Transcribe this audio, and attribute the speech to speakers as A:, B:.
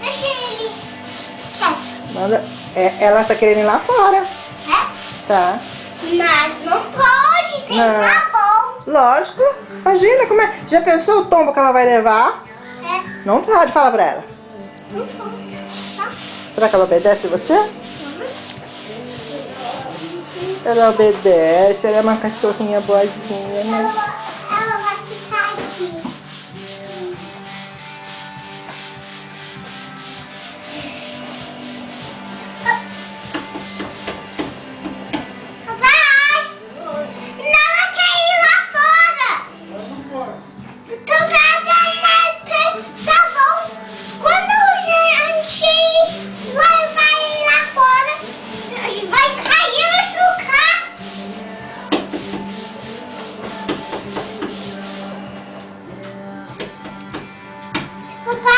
A: Deixa ele quieto.
B: Manda. Ela tá querendo ir lá fora.
A: É?
B: Tá.
A: Mas não pode, tem
B: Não.
A: sabão.
B: Lógico. Imagina como é. Já pensou o tombo que ela vai levar?
A: É,
B: Não pode, fala pra ela.
A: não pode. Tá?
B: Será que ela obedece você? Ela obedece, ela é uma cachorrinha boazinha, né?
A: Ela vai ficar aqui. Papai! Ela quer ir lá fora. Então tá bom. Quando a gente vai ir lá fora, a gente vai cair, machucar. Papai!